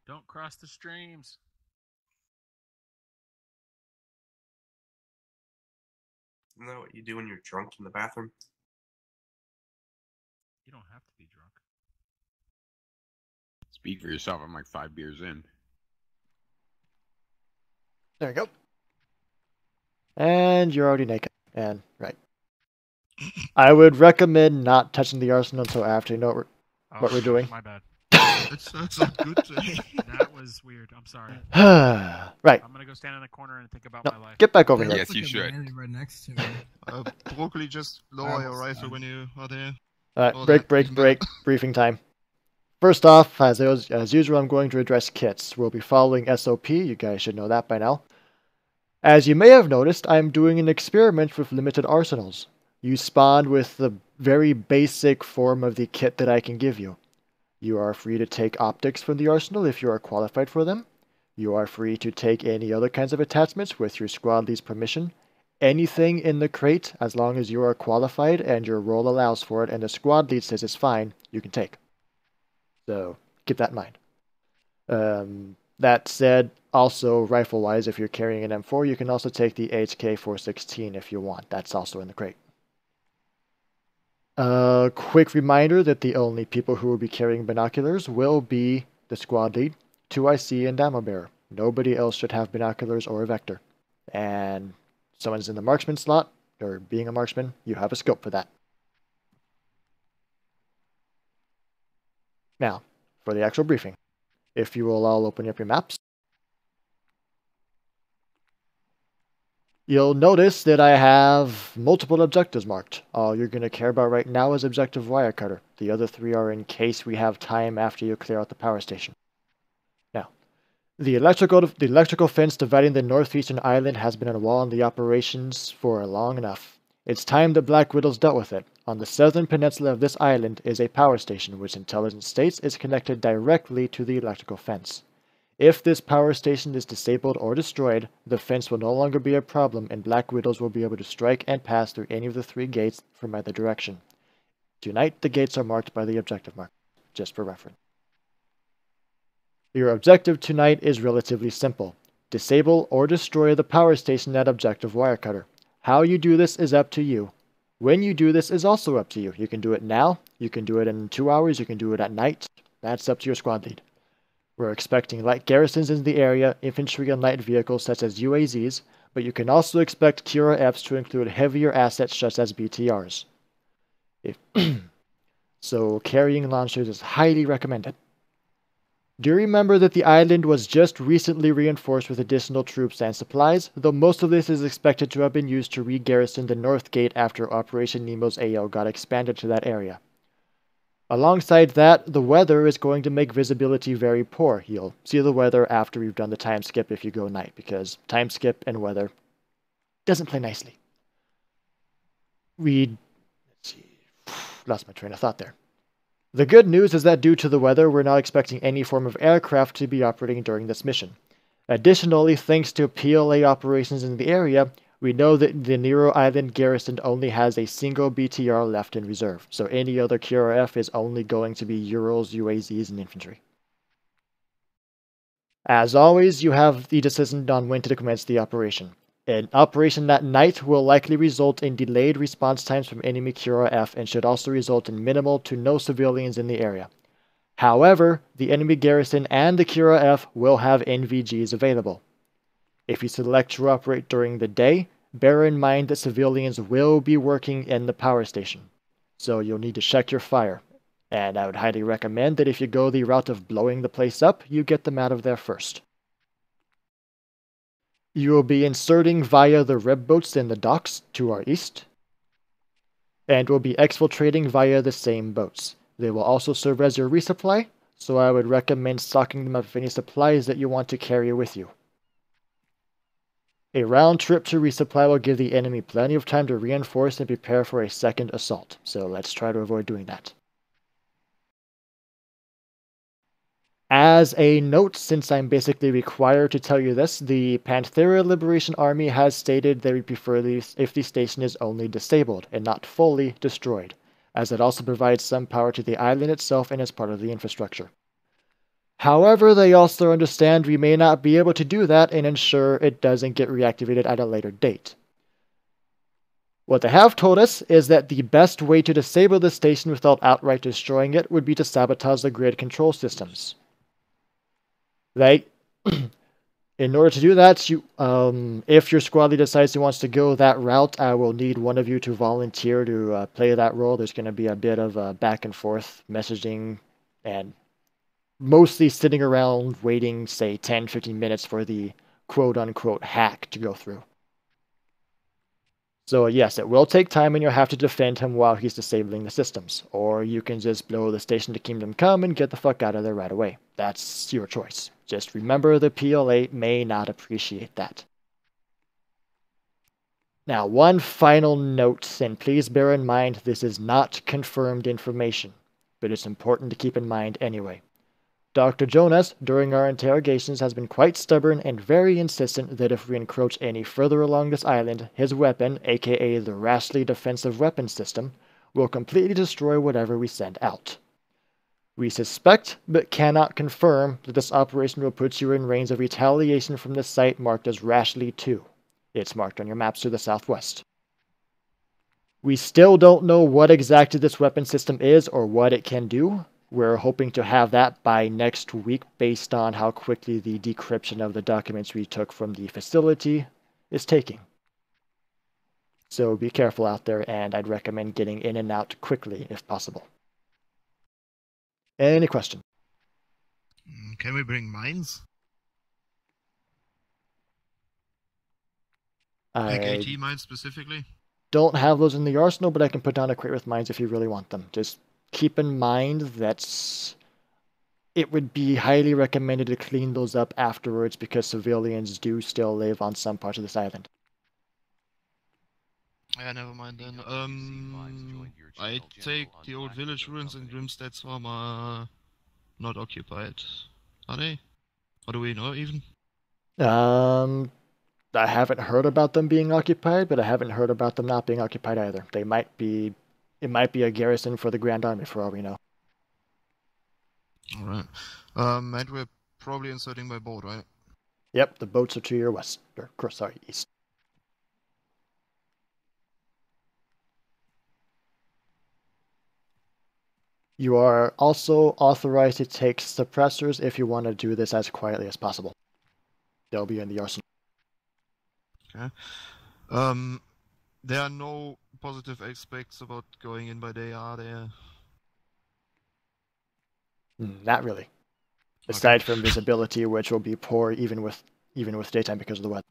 Don't cross the streams. Isn't that what you do when you're drunk in the bathroom? You don't have to be drunk. Speak for yourself. I'm like 5 beers in. There we go. And you're already naked. And, right. I would recommend not touching the arsenal until after you know what we're doing. My bad. That's a good thing. That was weird. I'm sorry. Right. I'm gonna go stand in the corner and think about No, my life. get back over Yeah, here. Yes, you should. Right next to me. Broccoli, just lower your rifle when you are there. Alright, break. Briefing time. First off, as usual, I'm going to address kits. We'll be following SOP. You guys should know that by now. As you may have noticed, I'm doing an experiment with limited arsenals. You spawn with the very basic form of the kit that I can give you. You are free to take optics from the arsenal if you are qualified for them. You are free to take any other kinds of attachments with your squad lead's permission. Anything in the crate, as long as you are qualified and your role allows for it and the squad lead says it's fine, you can take. So, keep that in mind. That said, also rifle-wise, if you're carrying an M4, you can also take the HK416 if you want. That's also in the crate. Quick reminder that the only people who will be carrying binoculars will be the squad lead, 2IC, and ammo bearer. Nobody else should have binoculars or a vector. And someone's in the marksman slot, or being a marksman, you have a scope for that. Now, for the actual briefing. If you will all open up your maps. You'll notice that I have multiple objectives marked. All you're going to care about right now is objective Wirecutter. The other 3 are in case we have time after you clear out the power station. Now, the electrical fence dividing the northeastern island has been a wall in the operations for long enough. It's time the Black Widows dealt with it. On the southern peninsula of this island is a power station which intelligence states is connected directly to the electrical fence. If this power station is disabled or destroyed, the fence will no longer be a problem and Black Widows will be able to strike and pass through any of the 3 gates from either direction. Tonight, the gates are marked by the objective mark, just for reference. Your objective tonight is relatively simple. Disable or destroy the power station at objective Wirecutter. How you do this is up to you. When you do this is also up to you. You can do it now, you can do it in 2 hours, you can do it at night. That's up to your squad lead. We're expecting light garrisons in the area, infantry and light vehicles such as UAZs, but you can also expect Kira Fs to include heavier assets such as BTRs. So carrying launchers is highly recommended. Do remember that the island was just recently reinforced with additional troops and supplies, though most of this is expected to have been used to re-garrison the North Gate after Operation Nemo's AO got expanded to that area. Alongside that, the weather is going to make visibility very poor. You'll see the weather after we've done the time skip if you go night, because time skip and weather doesn't play nicely. Let's see, lost my train of thought there. The good news is that due to the weather, we're not expecting any form of aircraft to be operating during this mission. Additionally, thanks to PLA operations in the area, we know that the Nero Island garrison only has a single BTR left in reserve, so any other QRF is only going to be Urals, UAZs, and infantry. As always, you have the decision on when to commence the operation. An operation that night will likely result in delayed response times from enemy QRF and should also result in minimal to no civilians in the area. However, the enemy garrison and the QRF will have NVGs available. If you select to operate during the day, bear in mind that civilians will be working in the power station, so you'll need to check your fire. And I would highly recommend that if you go the route of blowing the place up, you get them out of there first. You will be inserting via the rib boats in the docks to our east, and will be exfiltrating via the same boats. They will also serve as your resupply, so I would recommend stocking them up with any supplies that you want to carry with you. A round trip to resupply will give the enemy plenty of time to reinforce and prepare for a second assault, so let's try to avoid doing that. As a note, since I'm basically required to tell you this, the Pandora Liberation Army has stated they would prefer this if the station is only disabled and not fully destroyed, as it also provides some power to the island itself and is part of the infrastructure. However, they also understand we may not be able to do that and ensure it doesn't get reactivated at a later date. What they have told us is that the best way to disable the station without outright destroying it would be to sabotage the grid control systems. In order to do that, if your squad leader decides he wants to go that route, I will need one of you to volunteer to play that role. There's going to be a bit of back and forth messaging and mostly sitting around waiting, say, 10-15 minutes for the quote-unquote hack to go through. So yes, it will take time and you'll have to defend him while he's disabling the systems. Or you can just blow the station to Kingdom Come and get the fuck out of there right away. That's your choice. Just remember the PLA may not appreciate that. Now, one final note, and please bear in mind this is not confirmed information, but it's important to keep in mind anyway. Dr. Jonas, during our interrogations, has been quite stubborn and very insistent that if we encroach any further along this island, his weapon, aka the Rashly Defensive Weapon System, will completely destroy whatever we send out. We suspect, but cannot confirm, that this operation will put you in range of retaliation from the site marked as Rashly 2. It's marked on your maps to the southwest. We still don't know what exactly this weapon system is or what it can do. We're hoping to have that by next week based on how quickly the decryption of the documents we took from the facility is taking. So be careful out there, and I'd recommend getting in and out quickly if possible. Any question? Can we bring mines? Like I AT mines specifically? don't have those in the arsenal, but I can put down a crate with mines if you really want them. Just keep in mind that it would be highly recommended to clean those up afterwards because civilians do still live on some parts of this island. Yeah, never mind then. I take the old village ruins and Grimstad's farm are not occupied. Are they? Or do we know even? I haven't heard about them being occupied, but I haven't heard about them not being occupied either. It might be a garrison for the Grand Army for all we know. Alright. And we're probably inserting by boat, right? Yep, the boats are to your west, east. You are also authorized to take suppressors if you want to do this as quietly as possible. They'll be in the arsenal. Okay. There are no positive aspects about going in by day, are there? Not really. Aside from visibility, which will be poor even with daytime because of the weather.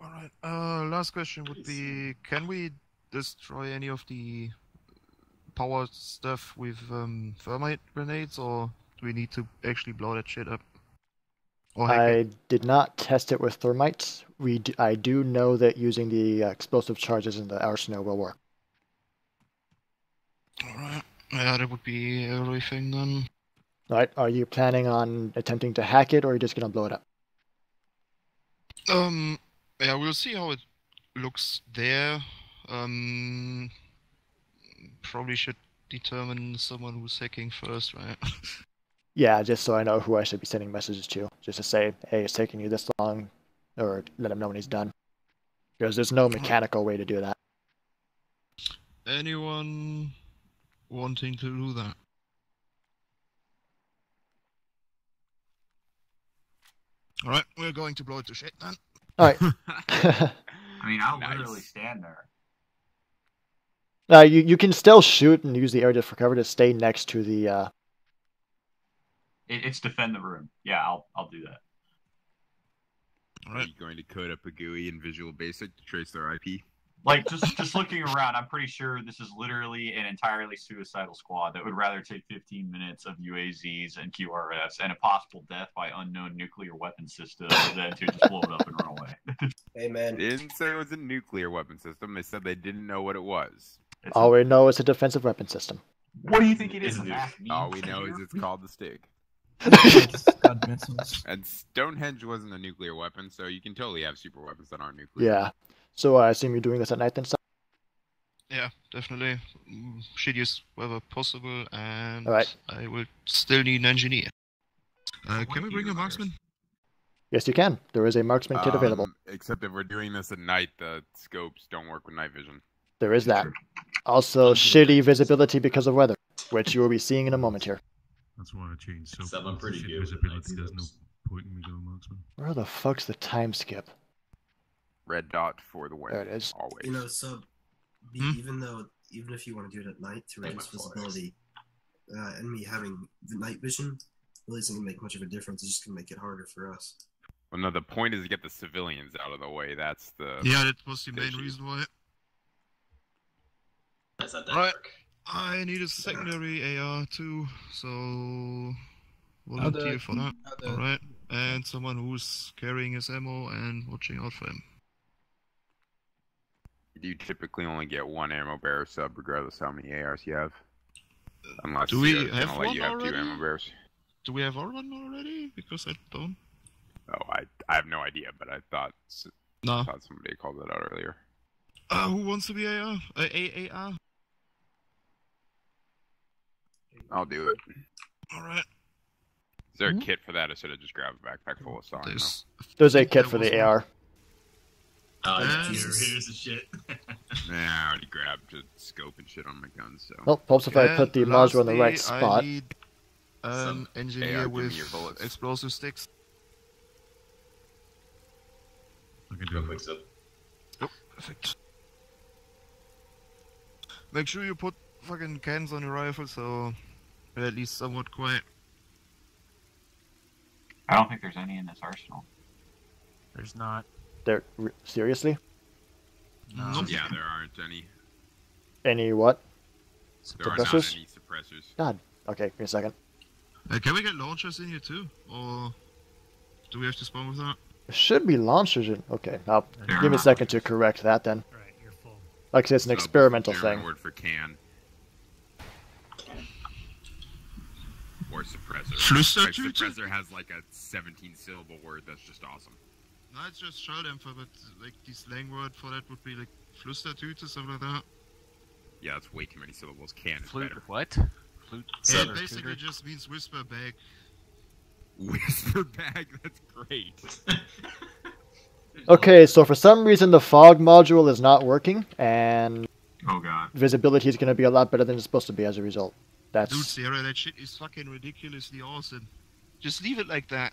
Alright. Last question would be, can we destroy any of the power stuff with thermite grenades, or do we need to actually blow that shit up? Or hack it? I did not test it with thermite. I do know that using the explosive charges in the arsenal will work. Alright. Yeah, that would be everything then. Alright, are you planning on attempting to hack it, or are you just going to blow it up? Yeah, we'll see how it looks there. Probably should determine someone who's hacking first, right? Yeah, just so I know who I should be sending messages to. Just to say, hey, it's taking you this long, or let him know when he's done. Because there's no mechanical way to do that. Anyone wanting to do that? Alright, we're going to blow it to shit then. Alright. I mean, I'll literally stand there. You can still shoot and use the air diff for cover to stay next to the... It's defend the room. Yeah, I'll do that. Are you going to code up a GUI in Visual Basic to trace their IP? Like, just looking around, I'm pretty sure this is literally an entirely suicidal squad that would rather take 15 minutes of UAZs and QRFs and a possible death by unknown nuclear weapon system than to just blow it up and run away. Amen. They didn't say it was a nuclear weapon system. They said they didn't know what it was. All we know is a defensive weapon system. What do you think it is? All we know is it's called the Stig. God, missiles. And Stonehenge wasn't a nuclear weapon, so you can totally have super weapons that aren't nuclear. Yeah. So I assume you're doing this at night then? Yeah, definitely. Shittiest weather possible, and Alright. I will still need an engineer. What Can we do bring you a marksman? Yes, you can. There is a marksman kit available. Except if we're doing this at night, the scopes don't work with night vision. There is that. Also, shitty visibility because of weather, which you will be seeing in a moment here. That's why I changed. So Except I'm pretty shit good with the visibility. night There's no scopes. point in me going marksman. Where the fuck's the time skip? Red dot for the There wind. it is. Always. You know, so even if you want to do it at night to Like reduce my forest. visibility, and me having the night vision really isn't gonna make much of a difference. It's just gonna make it harder for us. Well, no, the point is to get the civilians out of the way. That's the. Yeah, that was the main issue. reason why. That's not that Right. dark. I need a secondary AR too, so I'll do volunteer it. for that. I'll do it. Alright. And someone who's carrying his ammo and watching out for him. You typically only get one ammo bearer sub, regardless how many ARs you have. Unless Do we you're have gonna let you one have two already? ammo bearers. Do we have our one already? Because I don't. Oh, I have no idea, but I thought No. somebody called that out earlier. Who wants to be AR? AAR? I'll do it. Alright. Is there a kit for that, or should I just grab a backpack full of sawing? There's a think kit there for was the one. AR. Oh, yeah, Jesus. here's the shit. Nah, I already grabbed a scope and shit on my guns, so. Well, helps if I put the And module in the right lastly, spot. I need an Some engineer AR, give me with your bullets. explosive sticks. I can do Real that. quick, so Perfect. Make sure you put fucking cans on your rifle so you're at least somewhat quiet. I don't think there's any in this arsenal. There's not. There, seriously? No. Nope. Yeah, there aren't any. Any what? There are not Suppressors? any suppressors. God. Okay, give me a second. Can we get launchers in here too? Or do we have to spawn with that? There should be launchers in. Okay, now There give me a are second to correct that then. Right, you're full. Like I said, it's an Sub is the experimental German thing. word for can. Or suppressor. Flüstertüte? Like, suppressor has like a 17-syllable word that's just awesome. No, it's just Schalldämpfer, but like the slang word for that would be like Flüstertüte, something like that. Yeah, that's way too many syllables. Can is Flute. better. What? Flute. So- It basically just means whisper bag. Whisper bag, that's great. Okay, so for some reason the fog module is not working, and Oh god. visibility is going to be a lot better than it's supposed to be as a result. Dude, That's Sierra, that shit is fucking ridiculously awesome. Just leave it like that.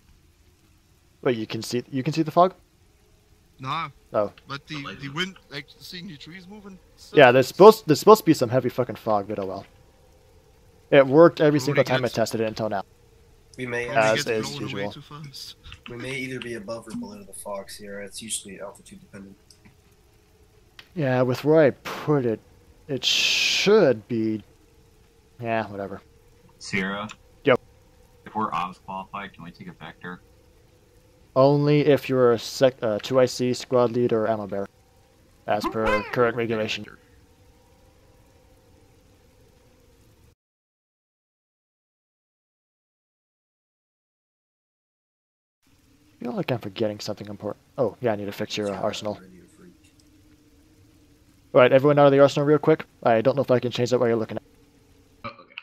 wait. You can see the fog. Nah. Oh. But the lightning. wind, like seeing the trees moving. stuff, Yeah, there's supposed to be some heavy fucking fog, but oh well. It worked every Probably single time I gets- tested it until now. We may probably as gets is blown usual. away too fast. we may either be above or below the fog here. It's usually altitude dependent. Yeah, with where I put it, it should be. Yeah, whatever. Sierra? Yep. If we're OBS qualified, can we take a vector? Only if you're a 2IC squad leader or ammo bearer, as per current regulation. I feel like I'm forgetting something important. Oh, yeah, I need to fix your arsenal. Radio freak. Alright, everyone out of the arsenal real quick. I don't know if I can change that while you're looking at Oh, okay.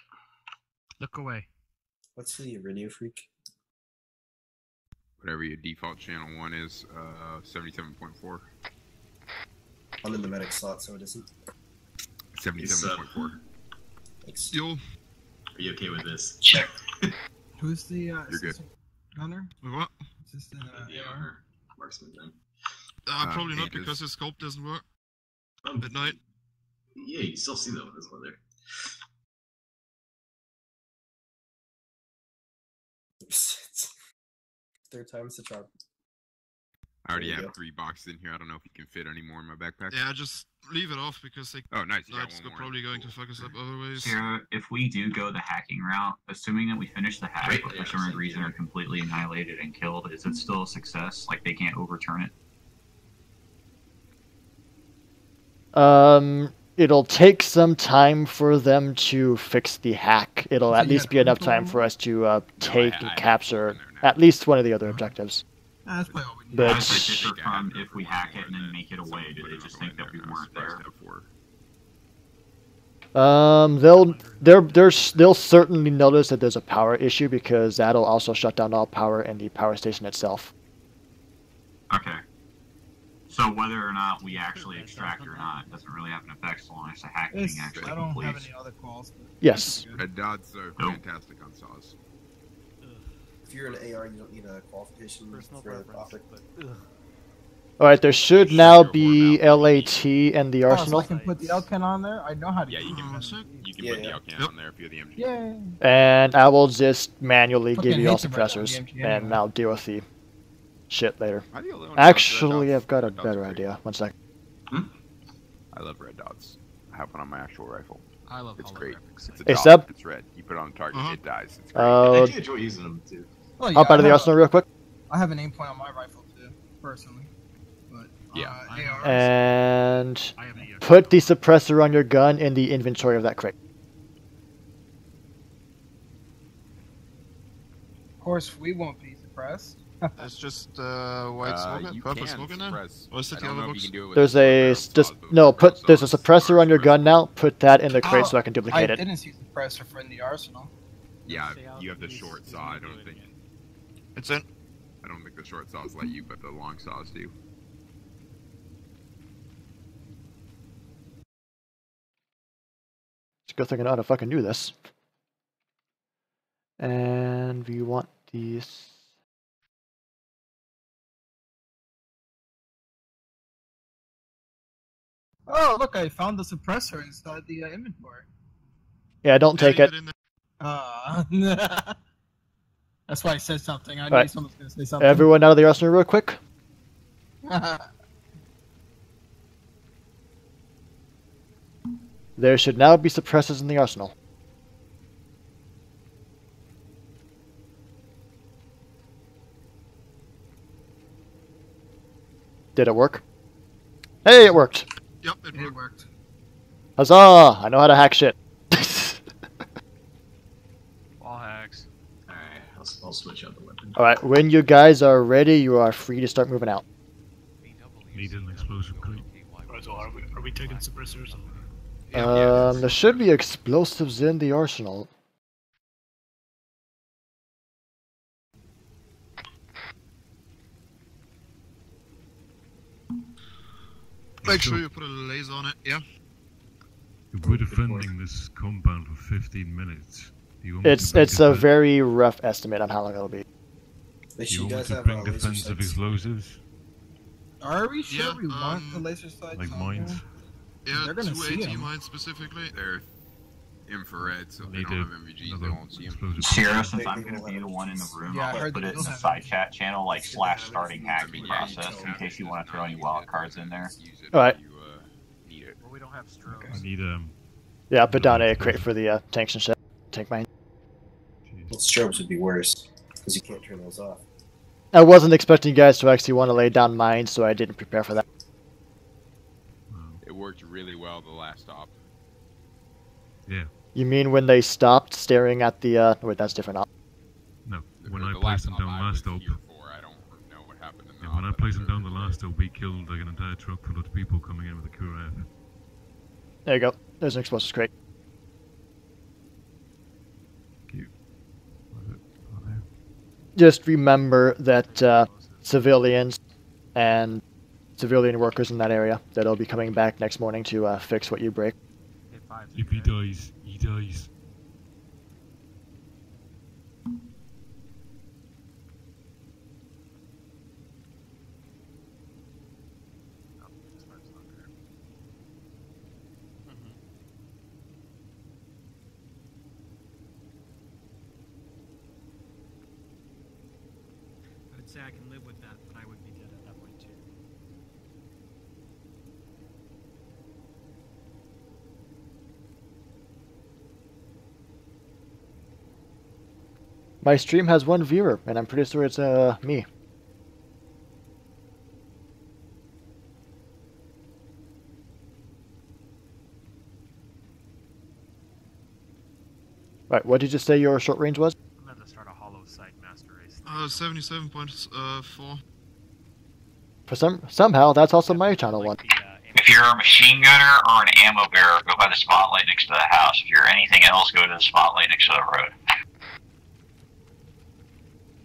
Look away. What's the radio freak? Whatever your default channel 1 is, 77.4. I'm in the medic slot, so it isn't. 77.4. Thanks. Yo, Are you okay with this? Check. Who's the You're good. assistant gunner? wait, what? Assistant The AR? armor marksman then. Probably not it is- because his scope doesn't work at night. Yeah, you still see that with this weather. Third time's the charm. I already There you have go. 3 boxes in here. I don't know if you can fit any more in my backpack. Yeah, just leave it off because like Oh, nice. You got night's one more. probably going to Cool. fuck us up otherwise. Sierra, if we do go the hacking route, assuming that we finish the hack, Right, but yeah, for some same reason here. are completely annihilated and killed, is it still a success? Like they can't overturn it? It'll take some time for them to fix the hack. It'll So at you least got be enough control time for us to take I and have capture one there now. at least one of the other objectives. That's probably all we need. But- How does that differ I have from if we one hack more it and then than make it that. away? Do Someone they put just another think that we one in there, weren't and I was there? surprised to have 4. They'll certainly notice that there's a power issue because that'll also shut down all power in the power station itself. Okay. So whether or not we actually extract or not doesn't really have an effect so long as the hacking It's, actually I don't have completes. any other calls. But Yes. Red dots are Nope. fantastic on saws. If you're an AR, you don't need a qualification Personal for the preference, optic. but All right, there should now be LAT in the oh, so arsenal, I can put the Elcan on there. I know how to. Yeah, you use can, it. you can Yeah, put the yeah. Alcan on there if you're the MG. Yay! and I will just manually Fucking give you all hate to break down suppressors, the MG and anyway. I'll deal with the shit later. Am I the only one who loves red Actually, dots? I've got a Red dots better are great. idea. One sec. I love red dots. I have one on my actual rifle. I love It's great. holographics. It's a Hey, dot. Seb? It's red. You put it on target, Uh-huh. it dies. It's great. I actually enjoy using them too. Well, Hop yeah, out of the arsenal real quick. I have an aim point on my rifle too, personally. But Yeah. ARs, And I have an ER. put the suppressor on your gun in the inventory of that crate. of course, we won't be suppressed. It's just white smoke, You purple can smoke in there. suppress. Or is I it the don't other know if you box? can do it with There's the a barrel just saws, but no with barrel put. There's a saws, suppressor on your suppress. gun now. Put that in the crate Oh, so I can I duplicate it. didn't see suppressor for in the arsenal. Yeah, Stay out you have the of short these- saw. I don't think. It's in. I don't think the short saws let you, but the long saws do. It's a good thing I know how to fucking do this. And we want these. Oh, look! I found the suppressor inside the inventory. Yeah, don't take Leave it. in there. That's why I said something. I knew Alright. someone's gonna say something. Everyone out of the arsenal real quick. There should now be suppressors in the arsenal. Did it work? Hey, it worked! Yep, it It worked. worked. Huzzah! I know how to hack shit. All hacks. Alright, I'll switch out the weapon. Alright, when you guys are ready, you are free to start moving out. Need an explosive crate. Right, so are we taking suppressors? There should be explosives in the arsenal. Make sure you put a laser on it. Yeah. If we're defending this compound for 15 minutes, do you want me It's to bring a very rough estimate on how long it'll be. Make Do you sure you want me guys to have bring laser defensive sights. explosives Are we sure Yeah, we want the laser sights? like on mines? there? Yeah, They're gonna see 280 him. mines specifically. They're infrared, so they Need don't have a- MVGs. They another won't see them. explosive. Sierra, since They- I'm they going to won't be the have one in the MVGs. room, Yeah, I I'll heard put they it in don't the have side MVGs. chat channel, like It's slash gonna have starting MVGs. hacking Yeah, you process, don't in have case you it, want to just throw not any use wild it, cards in there. just use it Alright. if you, need it. Well, we don't have strobes. I need Yeah, I'll put down a crate for the tanks and shit. Tank mine. Well, strobes would be worse because you can't turn those off. I wasn't expecting you guys to actually want to lay down mines, so I didn't prepare for that. It worked really well the last stop. Yeah, You mean when they stopped staring at the, wait, that's different. no. The- When the I last placed them stop down I last was stop, here for, I don't know what happened in the yeah, when I op, placed but them down the last stop, we killed like an entire truck full of people coming in with a QRF. There you go. There's an explosives crate. Cute. Was it? Oh, there. Just remember that civilians and civilian workers in that area that'll be coming back next morning to fix what you break. Hit 5 If he dies, he dies. I'd say I can live with that, but I would be dead at that point too. My stream has one viewer, and I'm pretty sure it's me. Right, what did you say your short range was? I'm gonna have to start a hollow site master race. 77.4. For somehow that's also my channel one. The If you're a machine gunner or an ammo bearer, go by the spotlight next to the house. If you're anything else, go to the spotlight next to the road.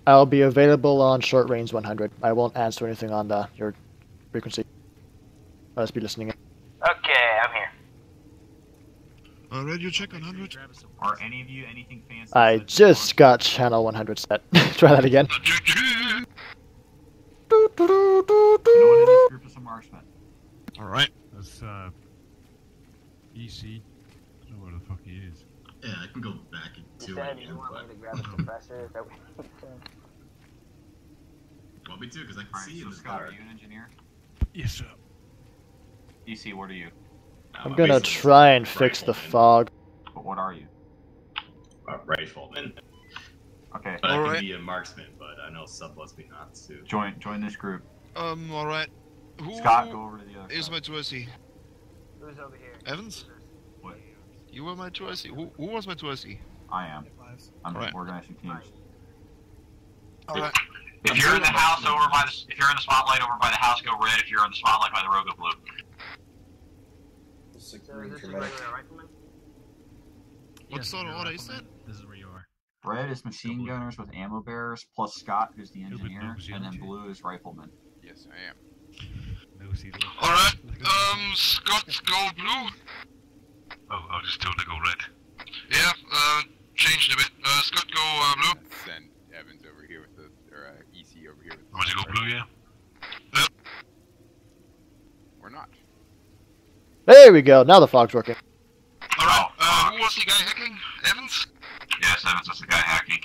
I'll be available on short range 100. I won't answer anything on your frequency. I'll just be listening in. Okay, I'm here. Radio check on 100. Are any of you anything fancy? I just got channel 100 set. Try that again. No one in this group is a marksman. Alright. That's EC. I don't know where the fuck he is. Yeah, I can go back and You do said it you again, want but... me to grab a suppressor? Is that what you said? Want me to? Because I can Alright, see so in this Scott, dark. are you an engineer? Yes, sir. EC, what are you? I'm gonna try and fix the fog. But what are you? Rifleman. Okay. But I Alright. can be a marksman, but I know some must be not too. Join this group. Alright. Who Scott, go over to the other is side. my 2IC? Who's over here? Evans? What? You were my 2IC? Who was my 2IC? I am. I'm Alright. organizing teams. Alright. If you're in the house over by the, if you're in the spotlight over by the house, go red. If you're in the spotlight by the road, go blue. So is this a regular rifleman? What Yes, sort of you're order right, is man. that? This is where you are. Red is machine gunners with ammo bearers, plus Scott, who's the bit engineer, nosy, and then aren't you? blue is rifleman. Yes, I am. Nosy little- Alright. Scott, go blue. Oh, I was just told to go red. Yeah, changed a bit. Scott, go blue. Let's send Evans over here with the, or EC over here with the... Want to go blue, yeah? Or not. There we go. Now the fog's working. Alright, who was the guy hacking? Evans? Yes, Evans was the guy hacking.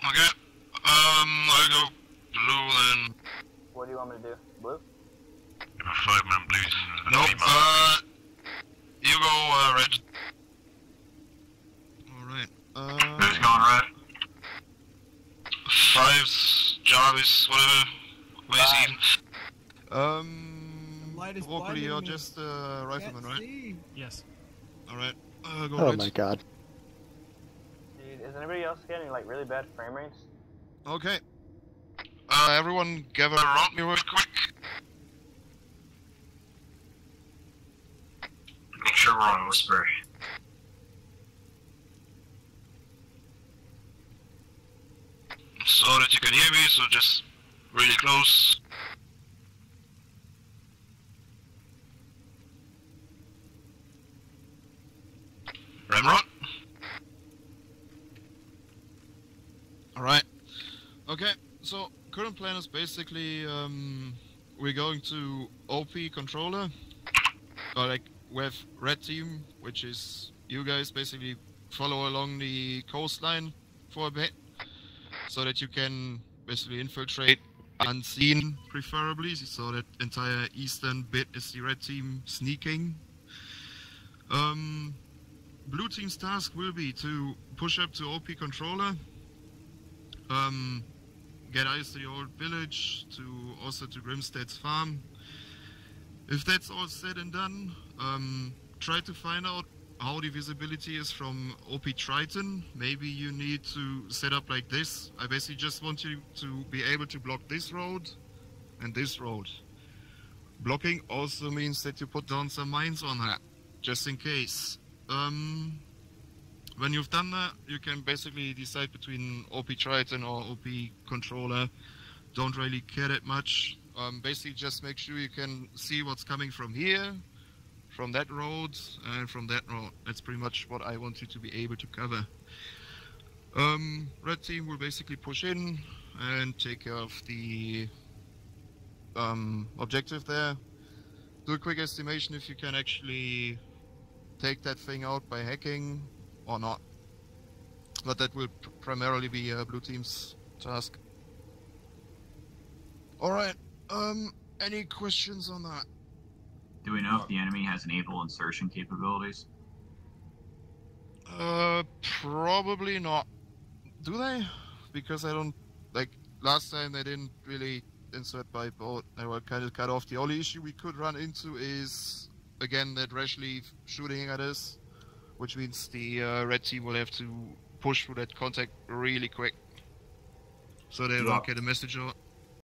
Okay. I'll go blue then. What do you want me to do? Blue? If a 5-man blues and Nope, 3-man. you go red. Alright, Who's going red? Fives, Jarvis, whatever. Lazy. Light is Hopefully blinding you're me. just a rifleman, Can't right? see. Yes. Alright, go Oh red. my god. Dude, is anybody else getting like really bad frame rates? Okay. Everyone gather around me real quick. Make sure we're on whisper. So that you can hear me, so just really close. Ramrod? Alright. Okay, so current plan is basically we're going to OP controller. Or like we have red team, which is you guys basically follow along the coastline for a bit. So that you can basically infiltrate unseen, preferably, so that entire eastern bit is the red team sneaking. Blue team's task will be to push up to OP controller, get eyes to the old village, also to Grimstead's farm. If that's all said and done, try to find out how the visibility is from OP Triton. Maybe you need to set up like this. I basically just want you to be able to block this road and this road. Blocking also means that you put down some mines on that, just in case. When you've done that, you can basically decide between OP Triton or OP Controller. Don't really care that much. Basically just make sure you can see what's coming from here, from that road, and from that road. That's pretty much what I want you to be able to cover. Red team will basically push in and take care of the objective there. Do a quick estimation if you can actually take that thing out by hacking or not. But that will primarily be blue team's task. Alright, any questions on that? Do we know if the enemy has naval insertion capabilities? Probably not. Do they? Because I don't, like, last time they didn't really insert by boat. They were kind of cut off. The only issue we could run into is, again, that Rashleigh shooting at us, which means the red team will have to push through that contact really quick. So they don't get a message out.